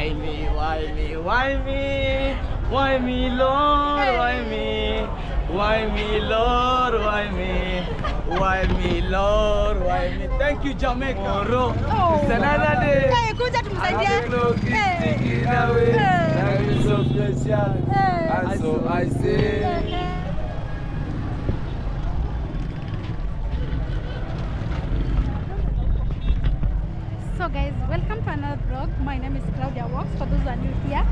Why me? Why me? Why me? Why me, Lord? Why me? Why me, Lord? Why me? Why me, Lord? Why me? Thank you, Jamaican. Tomorrow is another day. Hey, kuja tumsaidie. Hey. Life is so precious. And so I say. So guys, welcome to another vlog. My name is Claudia Walks. For those who are new here,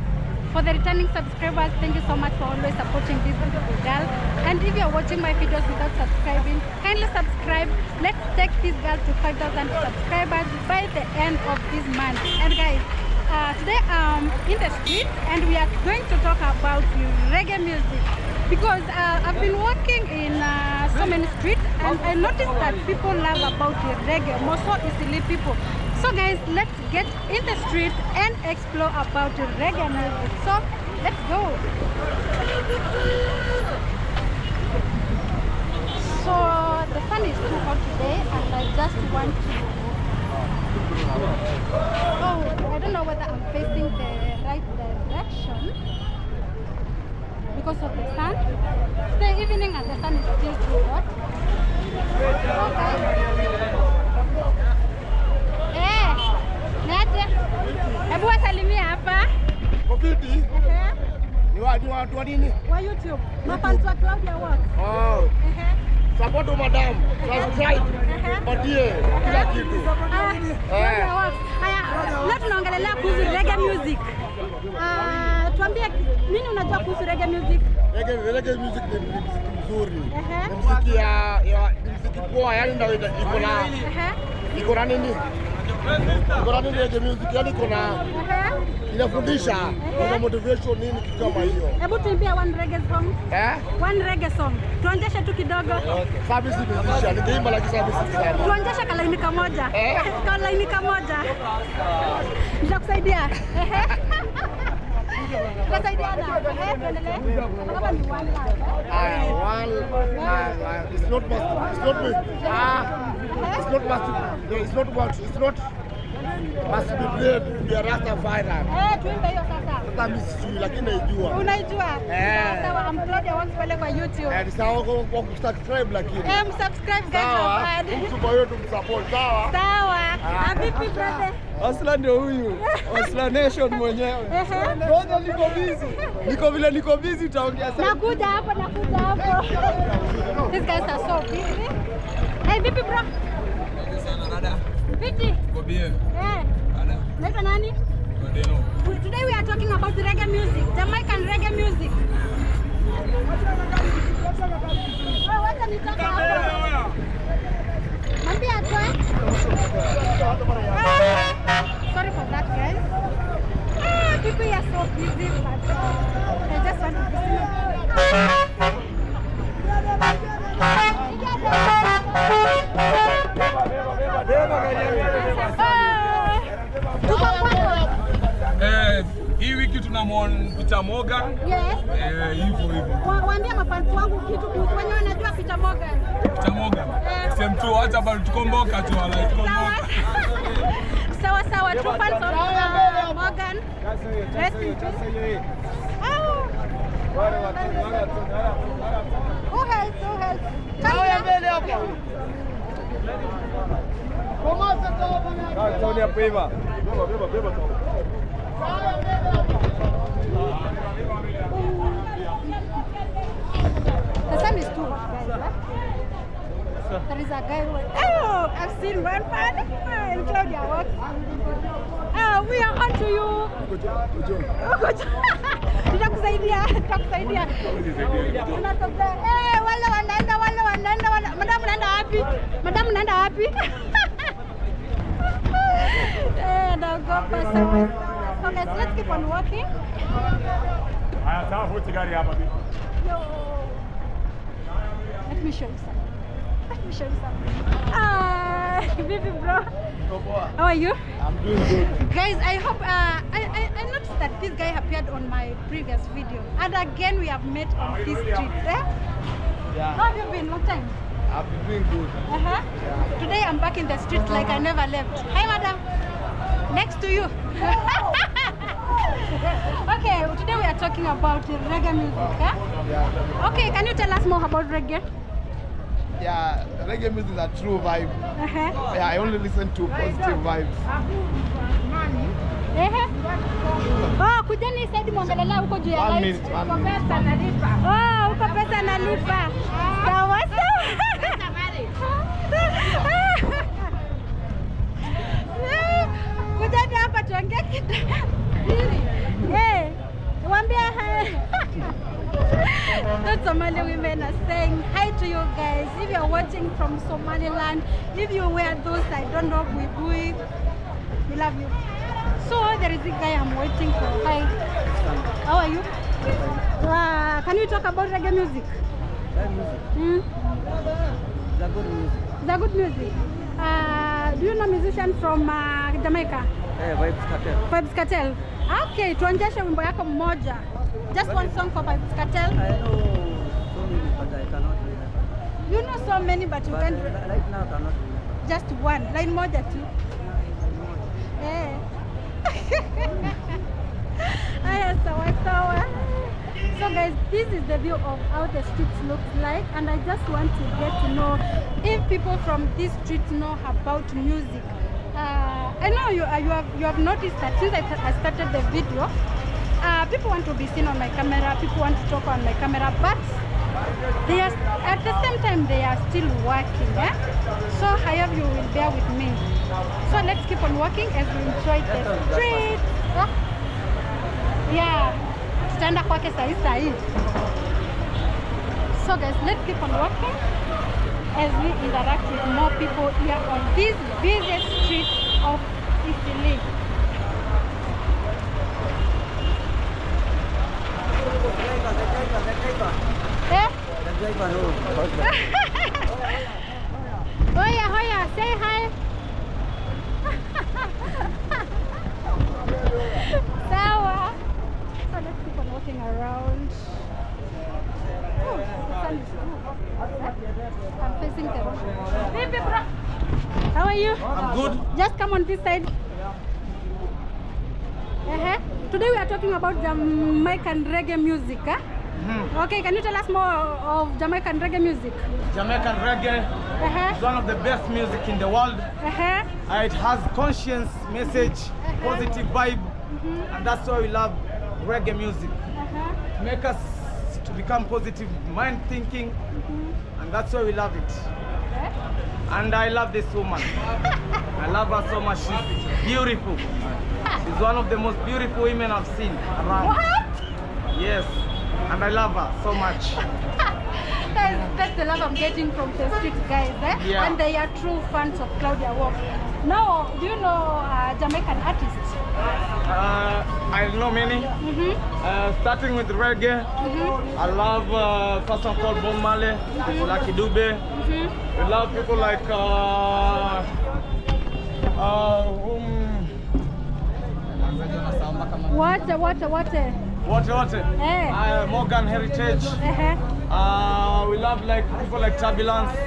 for the returning subscribers, thank you so much for always supporting this beautiful girl. And if you are watching my videos without subscribing, kindly subscribe. Let's take this girl to 5,000 subscribers by the end of this month. And guys, today I'm in the street and we are going to talk about reggae music, because I've been working in so many streets and I noticed that people love about reggae, more so easily people. So guys, let's get in the street and explore about reggae music. So let's go. So the sun is too hot today and I just want to, I don't know whether I'm facing the right direction because of the sun. It's the evening and the sun is still too hot. Hebu wasalimia hapa. Kopiti? Ni watu wa nini? Wa YouTube. Mafans wa Claudia Walks. Oh. Support madam. Subscribe. Patie kila kitu. Claudia Walks. Haya, leo tunaongelea kuhusu reggae music. Tuambie nini unajua kuhusu reggae music? Reggae music ni muziki mzuri. Ni muziki ya muziki poa, yani ndio iko na nini? Iko nini reggae music, yani iko na inafundisha, ina motivation nini kitu kama hiyo. Hebu tuimbie one reggae song. One reggae song. Tuonjeshe tu kidogo. Service musician, ningeimba like service sana. Tuonjeshe kalaini kamoja. Kalaini kamoja. Nitakusaidia. Tutasaidiana. Tuendelee. Kama ni one live. It's not me. It's not must be played to be a Rastafari. Tuimbe hiyo sasa. Sasa mimi sijui lakini naijua. Unaijua? Sawa, I'm Claudia Walks pale kwa YouTube. Sawa kwa kusubscribe lakini. Msubscribe guys. Msupport wetu msupport, sawa? Sawa. Vipi brother? Asla ndio huyu. Asla Nation mwenyewe. Ngoja niko busy utaongea sana. Nakuja hapo. These guys are so busy. Hey, vipi bro? Vipi? Kobie. Naitwa nani? Today we are talking about reggae music, Jamaican reggae music. Wacha nitoka hapo. Mwambie atoe. Sorry for that guys. People are so busy but I just want to be hii wiki tunamwona Peter Morgan. Yes. Hivyo. Waambie mafans wangu kitu kuhusu wenyewe wanajua Peter Morgan. Peter Morgan. Same tu hata bado tukomboka tu wala tukomboka. Sawa tu fans of Morgan. Rest in peace. Who helps? Sawa mbele hapo. Tony hapo hivi. Beba. The sun is too hot, guys. There is a guy who I've seen one fan in Claudia Walks. We are on to you. Tutakusaidia. Wale wanaenda. Madam unaenda wapi? Naogopa sawa. So guys, let's keep on walking. Haya sawa, futi gari hapa bibi. Let me show you something. Baby bro. How are you? I'm doing good. Guys, I hope I noticed that this guy appeared on my previous video, and again we have met on this street. Yeah. How have you been? Long time. I've been doing good. Yeah. Today I'm back in the street like I never left. Hi, madam. Next to you. Okay, today we are talking about reggae music. Huh? Yeah. Okay, can you tell us more about reggae? Yeah, reggae music is a true vibe. Yeah, I only listen to positive vibes. Oh, kujani saidi muongelelea huko juu ya light. Uko pesa nalipa. Oh, uko pesa nalipa. Sawa sawa. Kujani hapa tuongee kidogo. Hey, waambie hi. Those Somali women are saying hi to you guys. If you are watching from Somaliland, if you wear those, I don't know, buibui, we love you. So there is a guy I'm waiting for. Hi. How are you? Can you talk about reggae music? Reggae music. The good music. The good music. Do you know musician from Jamaica? Yeah, Vibes Cartel. Vibes Cartel. Okay, tuonyeshe wimbo yako mmoja. Just one song for Vibes Cartel. I know so many, but I cannot remember. You know so many, but you can't. Right now, I cannot remember. Just one. Line moja tu. Eh. Aya, sawa sawa. So guys, this is the view of how the streets looks like, and I just want to get to know if people from this street know about music. I know you have noticed that since I started the video, people want to be seen on my camera, people want to talk on my camera, but they are at the same time they are still working. So I hope you will bear with me. So let's keep on working as we enjoy the streets. Yeah, tutaenda kwake sahi. So guys, let's keep on working as we interact with more people here on this busiest street of Italy. Hoya, say hi. Sawa. So let's keep on walking around. Oh, the sun is good. I'm facing the road. Baby, bro. How are you? I'm good. Just come on this side. Today we are talking about Jamaican reggae music. Okay, can you tell us more of Jamaican reggae music? Jamaican reggae is one of the best music in the world. It has conscience message, positive vibe, and that's why we love reggae music. Make us to become positive mind thinking, and that's why we love it. And I love this woman. I love her so much. She's beautiful. She's one of the most beautiful women I've seen around. What? Yes, and I love her so much. That's the love I'm getting from the street guys, Yeah. And they are true fans of Claudia Walk. Now, do you know Jamaican artists? I know many. Starting with reggae, I love a person called Bob Marley, Lucky Dube. We love people like What? Morgan Heritage. We love like people like Turbulence.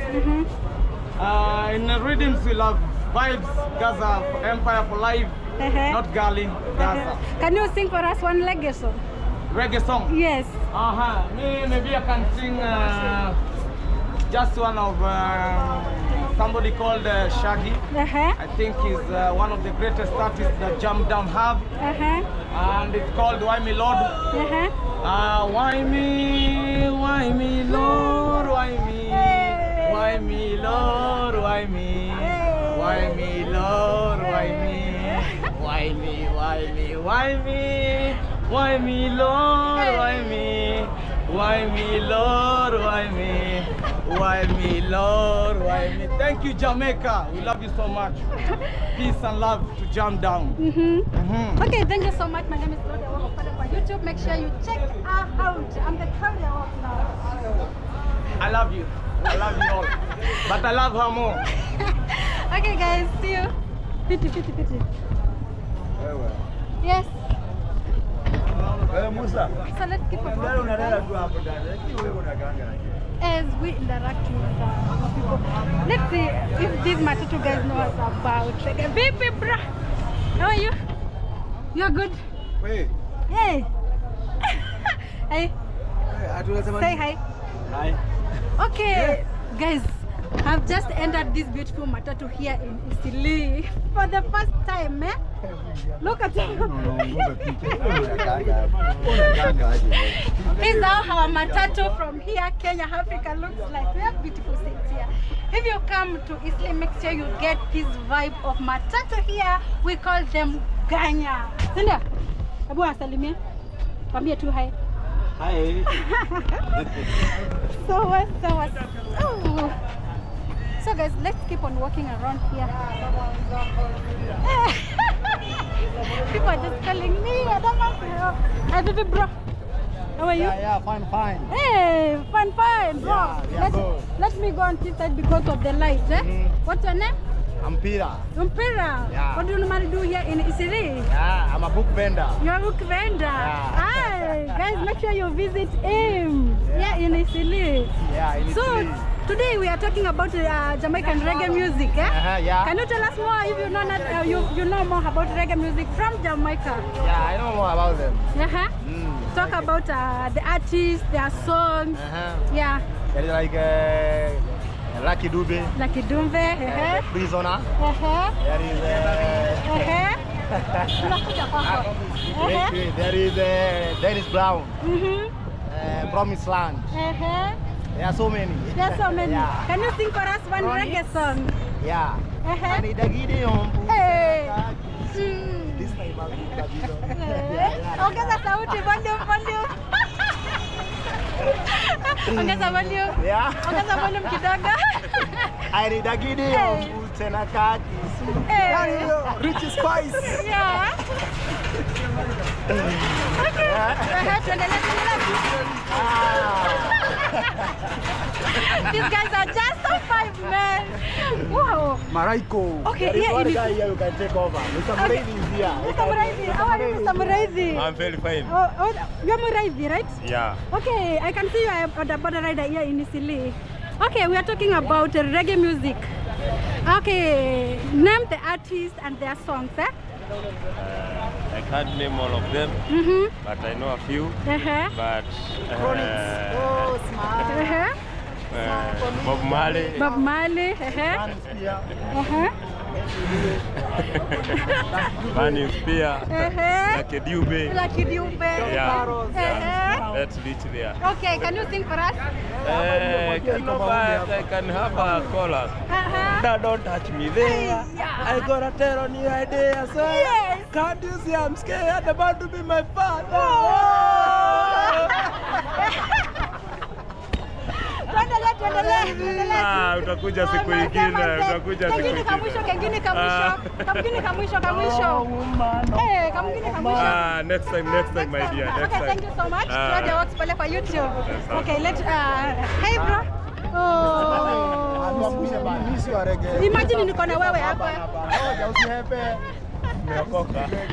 In the rhythms we love Vibes, Gaza, Empire for Life, not Gali, Gaza. Can you sing for us one reggae song? Reggae song? Yes. Maybe I can sing just one of somebody called Shaggy. I think he's one of the greatest artists that Jam Down have. And it's called Why Me Lord. Why me, Lord, why me, Lord, why me, Lord, why me, why me, Lord, why me. Thank you, Jamaica. We love you so much. Peace and love to Jam Down. Okay, thank you so much. My name is Claudia Walk on YouTube. Make sure you check her out. I'm the Claudia Walk now. I love you. I love you all. But I love her more. Okay, guys. See you. Pity. Yes. Musa. So let's keep on walking as we interact with people. Let's see if these Matutu guys know us about reggae. Baby, bro. How are you? You're good? Wait. Hey. Hey. Say hi. Hi. Okay, guys, I've just entered this beautiful matatu here in Isili for the first time. Look at it. This is how our matatu from here, Kenya, Africa looks like. We have beautiful things here. If you come to Isli, make sure you get this vibe of matatu here. We call them Ganya. Sinda, Abu Asalimia, Pambia too high. Hi. So guys, let's keep on walking around here. People are just calling me. I don't know. Hey, baby bro. How are you? Yeah, fine. Hey, fine, bro. Yeah, let me go on this side because of the light. What's your name? I'm Peter. Umpira. Yeah. What do you normally do here in Isiri? Yeah, I'm a book vendor. You're a book vendor. Hi, guys, make sure you visit him here in Isili. Yeah, in So today we are talking about Jamaican reggae music. Yeah. Can you tell us more if you know not, you know more about reggae music from Jamaica? Yeah, I know more about them. Talk about the artists, their songs. Yeah. There is like Lucky Dube. Lucky Dumbe. Prisoner. There is Dennis Brown. Promised Land. There are so many. There's so many. Yeah. Can you sing for us one reggae song? Yeah. Hey. This time Ongeza sauti, volume. Ongeza volume. Yeah. Ongeza volume kidogo. I need a gideon, tena kaki. Rich spice. Yeah. Okay. These guys are just so fine, man. Wow. Maraiko. Okay, there is one yeah, guy here you can take over. Mr. Muraithi is here. Mr. Muraithi, how are you, Mr. Muraithi? I'm very fine. Oh, you're Muraithi, right? Yeah. Okay, I can see you are the border rider here in Isili. Okay, we are talking about reggae music. Okay, name the artists and their songs, eh? I can't name all of them, but I know a few. But Bob Marley. Bob Marley. Burning Spear. Lucky Dube. Lucky Dube. Yeah. Let's reach there. Okay, can you sing for us? I can have a chorus. Now don't touch me there. I got a terror new idea, sir. Yes. Can't you see I'm scared about to be my father? Utakuja siku ingine, utakuja siku ingine. Kengine kamwisho. Next time, my dear. Next Okay, time. thank you so much. Claudia Works pale kwa YouTube. Okay, hey bro. Imagine niko na wewe hapa.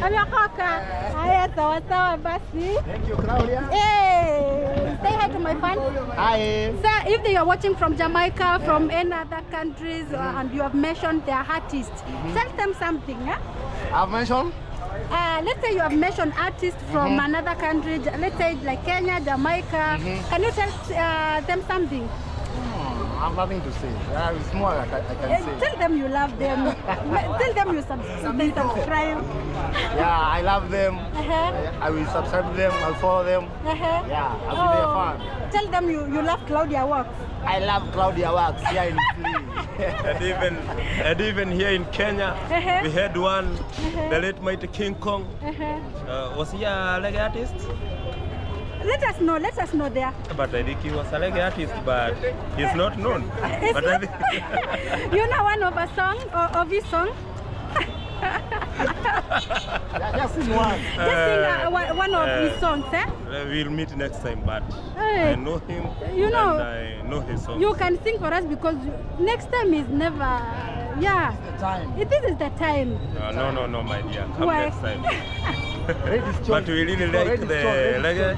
Ameokoka. Haya, sawa basi. Thank you, Claudia. Hey, say hi to my fans. Hi. Sir, if they are watching from Jamaica, from any other countries, and you have mentioned their artists, tell them something. I've mentioned? Let's say you have mentioned artists from another country, let's say like Kenya, Jamaica. Can you tell them something? I have nothing to say. It's more like I can say. Tell them you love them. Tell them you subscribe. Yeah, I love them. I will subscribe to them. I'll follow them. Yeah, I'll be their fan. Tell them you love Claudia Works. I love Claudia Works here in Italy. and even here in Kenya, we had one, the late mighty King Kong. Was he a reggae artist? Let us know there. But I think he was a reggae artist, but he's not known. But I think you know one of a song of his song? Just sing one. Just sing one of his songs, eh? We'll meet next time, but I know him. You know, and I know his songs. You can sing for us because next time is never. Yeah. It's the time. This is the time. No, my dear. Come Why? next time. But we really like the reggae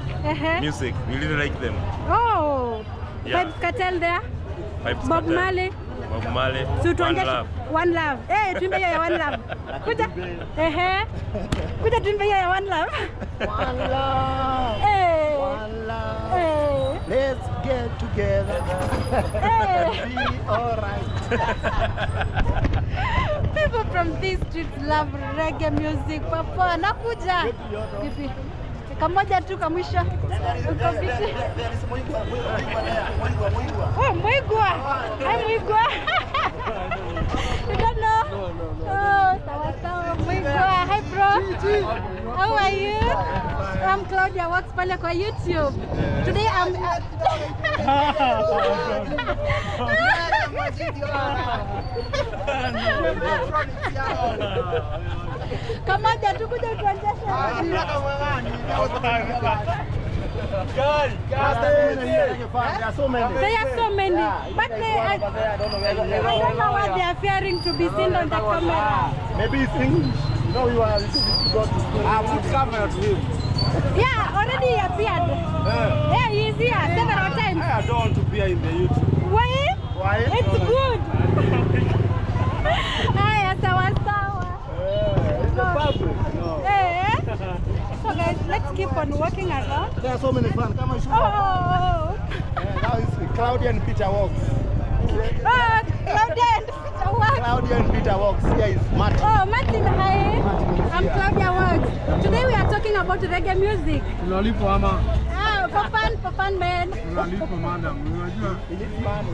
music. We really like them. Oh, Yeah. Vibes Cartel there. Vibes Bob Cartel. Marley. Bob Marley. One Love. One Love. Eh, tuimbe hiyo ya One Love. Kuja. Kuja tuimbe hiyo ya One Love. One love. One love. Let's get together. Be alright. People from these streets love reggae music. Papa, nakuja. Vipi? Kamoja tu kamwisho. Uko vipi? Oh, Mwigwa. Hi, Mwigwa. You don't know? Oh, sawa. Mwigwa. Hi, bro. How are you? I'm Claudia Works pale kwa YouTube. Today I'm... Kamoja tu kuja tuanzeshe. There are so many. There are so many, but I don't know what they are fearing to be seen on the camera. Maybe it's English. You know, you are a little bit got to school. I will camera to him. Yeah, already he appeared. Yeah, he is here several times. I don't want to be in the YouTube. Why? Why? It's good. Aya, sawa. It's a public. No. So guys, let's keep on walking around. There are so many fans. Come on, shoot. Oh. Now it's Claudia and Peter Walks. Claudia and Peter Works. Claudia and Peter Walks. Here is Martin. Oh, Martin, hi. Martin is I'm here. Claudia Works. Today we are talking about reggae music. Tunalipo ama? For fun, man. Tunalipo madam. Unajua? He needs money.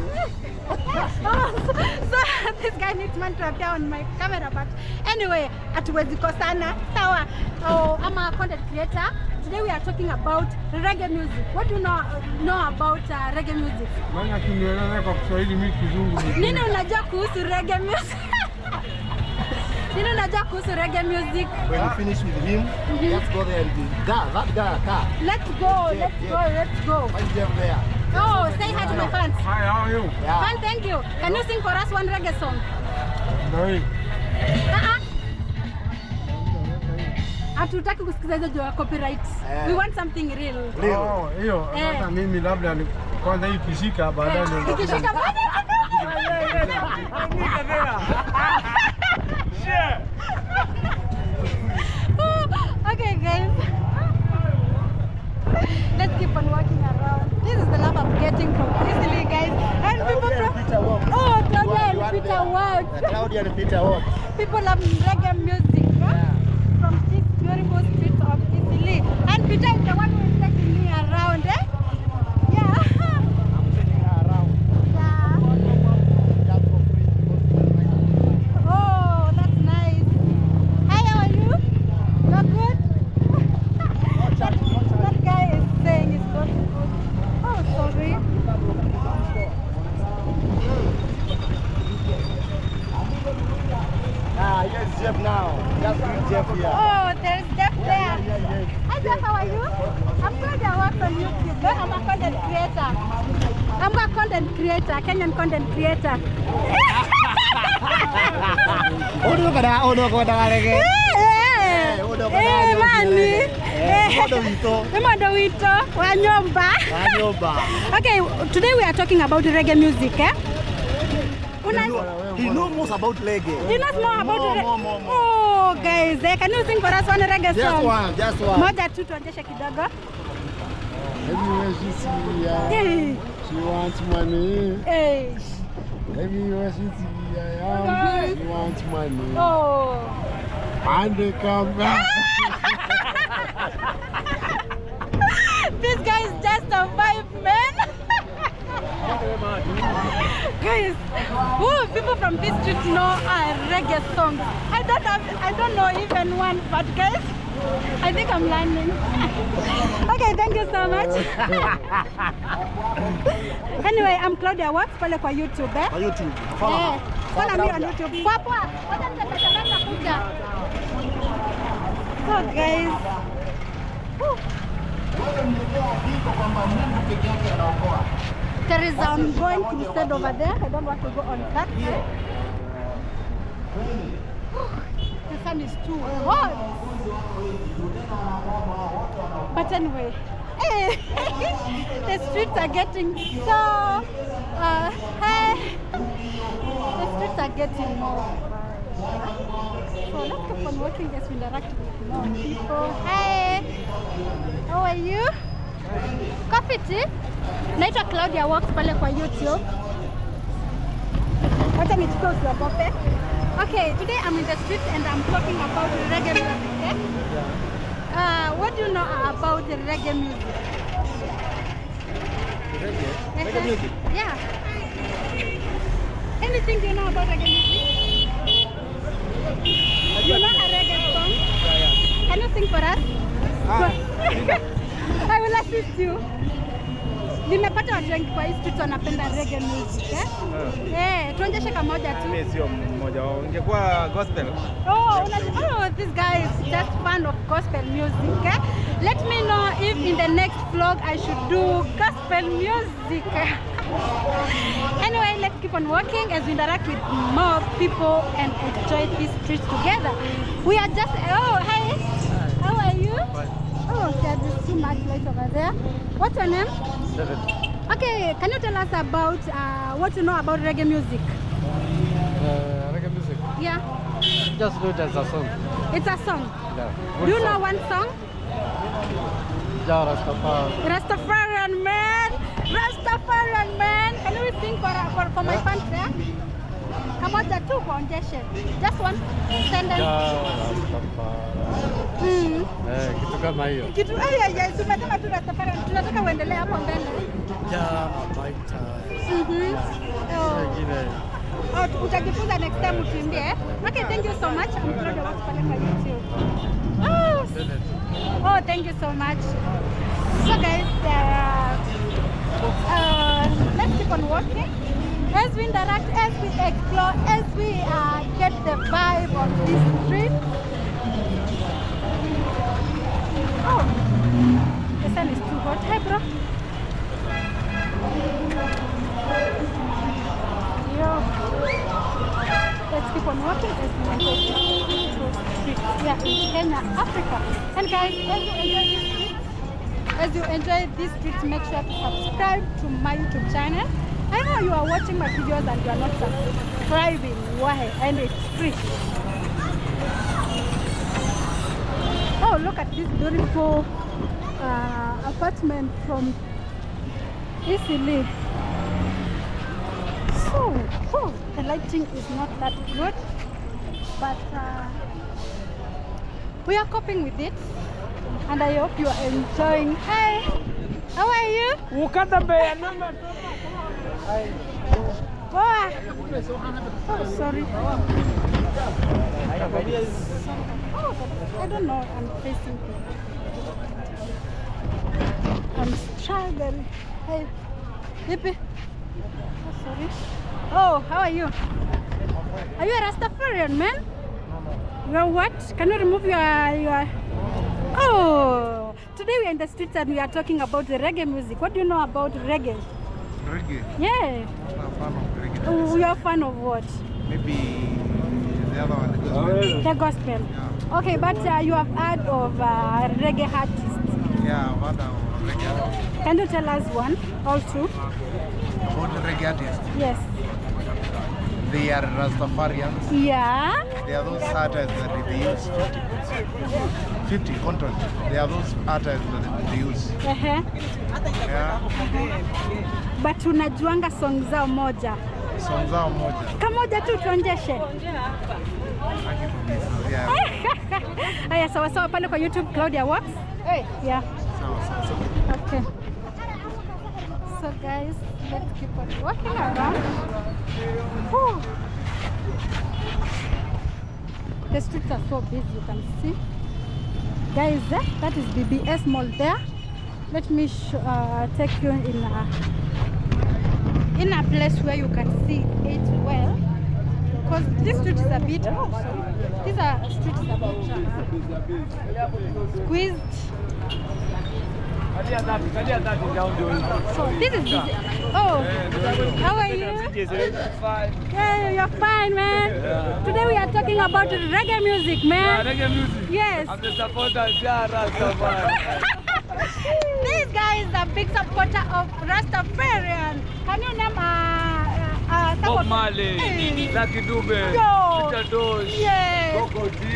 So this guy needs man to appear on my camera, but anyway, hatuwezi kosana. Sawa. Oh, I'm a content creator. Today we are talking about reggae music. What do you know about reggae music? Maana kinieleza kwa Kiswahili mimi kizungu. Nini unajua kuhusu reggae music? Nini unajua kuhusu reggae music? When you finish with him, let's go there and that guy car. Let's go. Find them there. Oh, say hi to my fans. Hi, how are you? Yeah. Fan, thank you. Can you sing for us one reggae song? No. Hatutaki kusikiza hizo juu ya copyright. We want something real. Oh, hiyo. Sasa mimi labda kwanza hii kishika baadaye ndio. Kishika baadaye. Okay guys, let's keep on walking around. This is the love I'm getting from Italy, guys. And people from Claudia and Peter Works. Claudia and Peter Walks. People love reggae music, from this beautiful streets of Italy. And Peter is the one who is taking me around, Yeah. I'm taking her around. Yeah. Oh, that's nice. Hi, how are you? Not good? That guy is saying it's not good. Oh, sorry. Yes, Jeff now. Just bring Jeff here. Oh, there's Jeff there. Yes. Hi, Jeff, how are you? I'm Claudia Works on YouTube. I'm a content creator. I'm a content creator, Kenyan content creator. Okay, today we are talking about reggae music, He knows most about reggae. He knows more about reggae. More. Oh, guys, can you sing for us one reggae song? Just one. Moja tu tuonyeshe kidogo. Everywhere she see her, she wants money. Hey. Everywhere she see her, she wants money. Oh. And they come back. This guy is just a vibe, man. Guys, people from this street know reggae songs. I don't know even one, but guys, I think I'm learning. Okay, thank you so much. Anyway, I'm Claudia Works pale kwa YouTube, Kwa YouTube. Follow me on YouTube. Papa, so guys, there is ongoing crusade over there. I don't want to go on that. The sun is too hot. But anyway, the streets are getting so are getting more. So let's keep on working as we interact with more people. Hey, how are you? Coffee tea? Naitwa Claudia Walks pale kwa YouTube. Wacha nichukue usiogope. Okay, today I'm in the street and I'm talking about reggae music. What do you know about the reggae music? Reggae music? Yeah. Anything do you know about reggae music? You know a reggae song? Yeah. Can you sing for us? I will assist you. Nimepata watu wengi kwa hii street wanapenda reggae music. Tuonyeshe kamoja tu. Mimi sio mmoja wao. Ingekuwa gospel. This guy is just fan of gospel music. Let me know if in the next vlog I should do gospel music. Anyway, let's keep on walking as we interact with more people and enjoy this street together. We are just, hi, how are you? There's too much light over there. What's your name? David. Okay, can you tell us about what you know about reggae music? Reggae music? Yeah. Just do it as a song. It's a song? Yeah. Do you know one song? Ja, Rastafari. Rastafarian man! Rastafarian man! Can you sing for my fans there? Kamoja tu kuonjeshe. Just one sentence. Ja, Rastafari. Kitu kama hiyo. Kitu tunataka tu Rastafarian. Tunataka uendelee hapo mbele. Ja, Abaita. Utajifunza next time utuimbie. Okay, thank you so much. I'm proud of what's pale kwa YouTube. Thank you so much. So guys, let's keep on walking. As we interact, as we explore, as we get the vibe of this street. The sun is too hot. Hey bro. Let's keep on walking as we enter the streets here in Kenya, Africa. And guys, as you enjoy these streets, make sure to subscribe to my YouTube channel. I know you are watching my videos and you are not subscribing. Why? And it's free. Oh, look at this beautiful apartment from Isili. So, the lighting is not that good, but we are coping with it, and I hope you are enjoying. Hi, how are you? Sorry. I don't know. I'm facing people. I'm struggling. Hey, Hippie. Sorry. Oh, how are you? Are you a Rastafarian, man? You're what? Can you remove your... Oh! Today we are in the streets and we are talking about the reggae music. What do you know about reggae? Reggae? Yeah. I'm a fan of reggae. Oh, you're a fan of what? Maybe the other one, the gospel. The gospel. Yeah. Okay, but you have heard of reggae artists. Yeah, I've heard of reggae artists. Can you tell us one or two? About the reggae artists. Yes. They are Rastafarians. Yeah. They are those artists that they use 50 content. They are those artists that they use. Yeah. But unajuanga song zao moja. Song zao moja. Kamoja tu tuonjeshe. Yeah. Haya, sawa sawa pale kwa YouTube Claudia Walks. Yeah. So. Okay. So guys, let's keep on walking around. Whew. The streets are so busy, you can see. Guys, that is BBS Mall there. Let me take you in a place where you can see it well. Because this street is a bit, these are streets a bit squeezed. So this is busy. Oh, how are you? Yeah, you're fine, man. Yeah. Today we are talking about reggae music, man. Yeah, reggae music. Yes. I'm the supporter of Rastafari. This guy is a big supporter of Rastafarian. Can you name some of Marley, Lucky Dube, Yo. Peter Dosh, Yeah.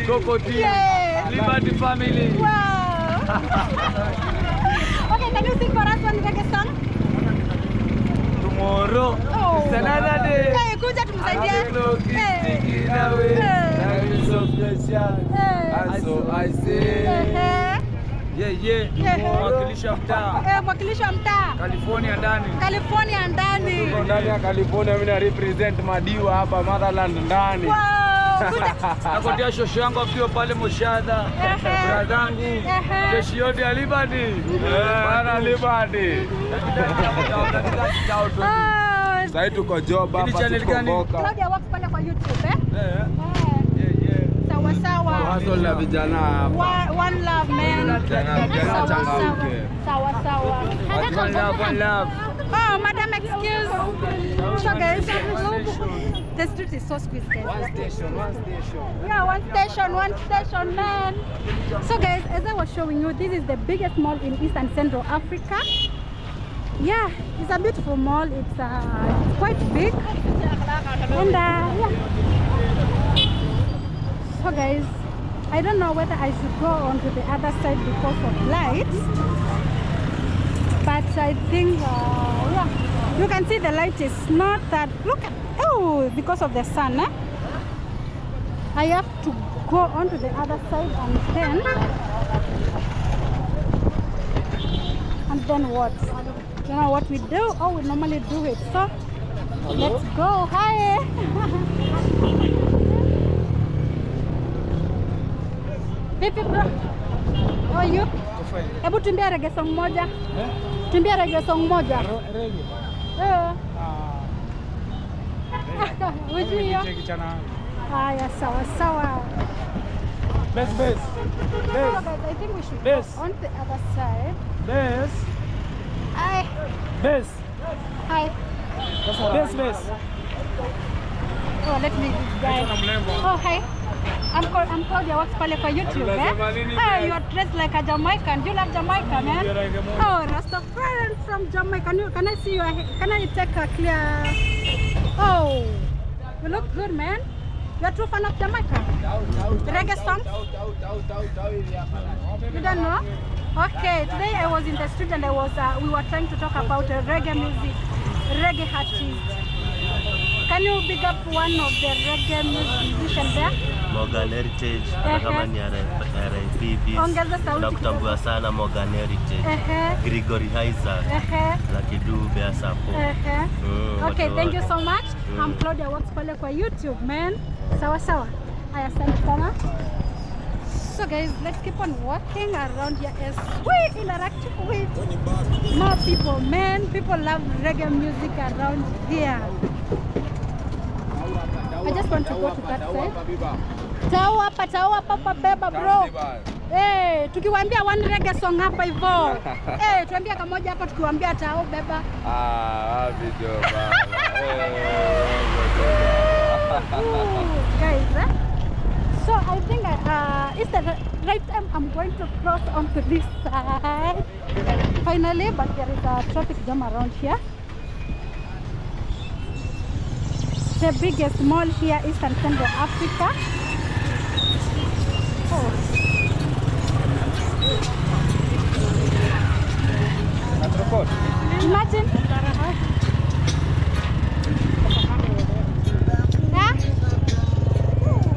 Coco D, Yeah. Liberty Family. Wow. Okay, can you sing for us one reggae song? Tomorrow Oh. is another day. Hey, kuja tumsaidie. And the clock is Hey. ticking away. Hey. Life is so precious. Hey. And so I say, Yeah. mwakilisha mtaa, Mwakilishi wa mtaa. California ndani. California ndani. Tuko ndani ya California, mimi na represent Madiwa hapa Motherland ndani. Wow. Kuja. Nakotea shosho yangu akiwa pale Moshadha, bradangu, jeshi yote ya Liberty. Bana Liberty. Oh, Sasa tuko job Hii ni hapa, channel tuko gani? Boka. Claudia works pale kwa YouTube, eh? Yeah. Sawa sawa. Hustle na vijana hapa. One love, man. Vijana changamke. Sawa sawa. One love. Oh, madam, excuse. So guys, the street is so squeezed, guys. Yeah, one station, man. So guys, as I was showing you, this is the biggest mall in East and Central Africa. Yeah, it's a beautiful mall. It's quite big. And yeah. So guys, I don't know whether I should go on to the other side because of lights. But I think, yeah, you can see the light is not that, look, oh, because of the sun, eh? I have to go on to the other side and then what? You know what we do? Oh, we normally do it. So, let's go. Hi! Vipi bro? How are you? Hebu tumbia reggae song moja. Tumbia reggae song moja. Ujui hiyo? Haya, sawa sawa. Best. So guys, I think we should go on the other side. Hi. Hi. Oh, let me guys. Oh, hi. I'm Claudia works pale kwa YouTube, eh? Oh, you are dressed like a Jamaican. Do you love Jamaica, man? Oh, Rastafarian from Jamaica. Can I see you? Can I take a clear? Oh, you look good, man. You're a true fan of Jamaica? Reggae songs? You don't know? Okay, today I was in the street and we were trying to talk about reggae music, reggae artists. Can you big up one of the reggae musicians there? Morgan Heritage, kama ni RIP, Ongeza sauti. nakutambua sana Morgan Heritage, Gregory Isaac, Lucky Dube Asapo. Okay, thank you so much. I'm Claudia works pale kwa YouTube, man. Sawa sawa. Aya, asante sana. So guys, let's keep on walking around here as we interact with more people, man. People love reggae music around here. I just want to go to that side. Tao hapa beba bro. Eh, tukiwaambia one reggae song hapa hivyo. Eh, tuambia kamoja hapa tukiwaambia tao beba. Video bana. Guys, so I think it's the right time I'm going to cross onto this side. Finally, but there is a traffic jam around here. The biggest mall here is in Central Africa. Oh. Imagine.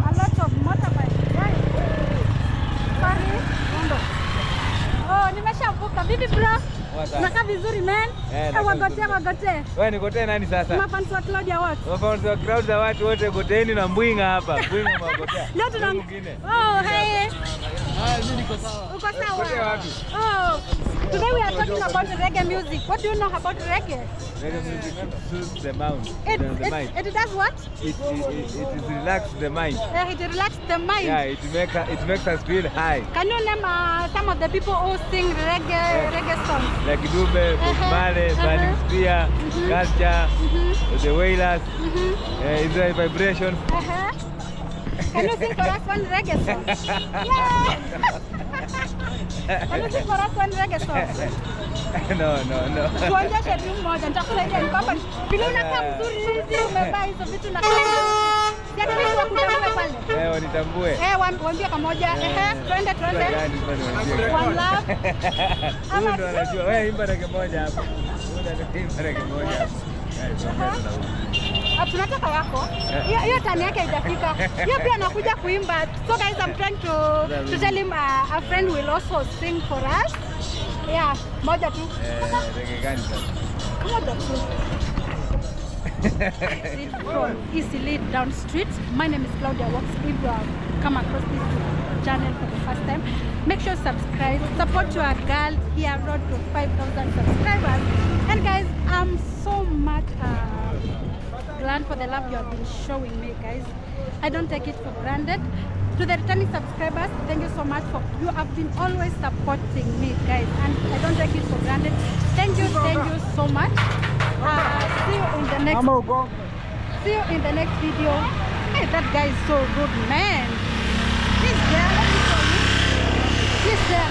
A lot of motorbikes. Sorry. Oh, nimeshavuka. Vipi bro? Naka vizuri man. Wagote. Wewe nikote nani sasa? Mafans wa Claudia what? Mafans wa Claudia watu wote goteni na mbwinga hapa. Mbwinga mwagotea. Leo tuna Oh, hey. Mimi niko sawa. Uko sawa? Gotea wapi? Oh. Today we are talking about reggae music. What do you know about reggae? Reggae music soothes the mind. It does what? It relaxes the mind. It relaxes the mind. Yeah, it makes us feel high. Can you name some of the people who sing reggae songs? Like Dube, Bob Marley, Burning Spear, Culture, the Wailers, Israel Vibration. Can you sing for us one reggae song? Yeah! Anything for us one reggae song? No. Tuonyeshe tu moja, nitakusaidia ni kwamba vile unakaa mzuri hivi umevaa hizo vitu na kama si at least wakutambue pale. Wanitambue. Waambie pamoja. Twende. One love. Huyu ndo anajua. Wewe imba reggae moja hapa. Imba reggae moja hapa. Tunataka yako. Hiyo tani yake haijafika. Hiyo pia anakuja kuimba. So guys, I'm trying to tell him a friend will also sing for us. Yeah, moja tu. Reggae gani sasa? Moja tu. From Easily Down Street. My name is Claudia Walks. If you have come across this channel for the first time, make sure to subscribe. Support your girl here, road to 5,000 subscribers. And guys, I'm so much glad for the love you have been showing me, guys. I don't take it for granted. To the returning subscribers, thank you so much for you have been always supporting me, guys, and I don't take it for granted. Thank you so much. See you in the next video. Hey, that guy is so good, man. He's there. Let me show you. He's there.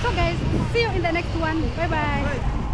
So guys, see you in the next one. Bye bye.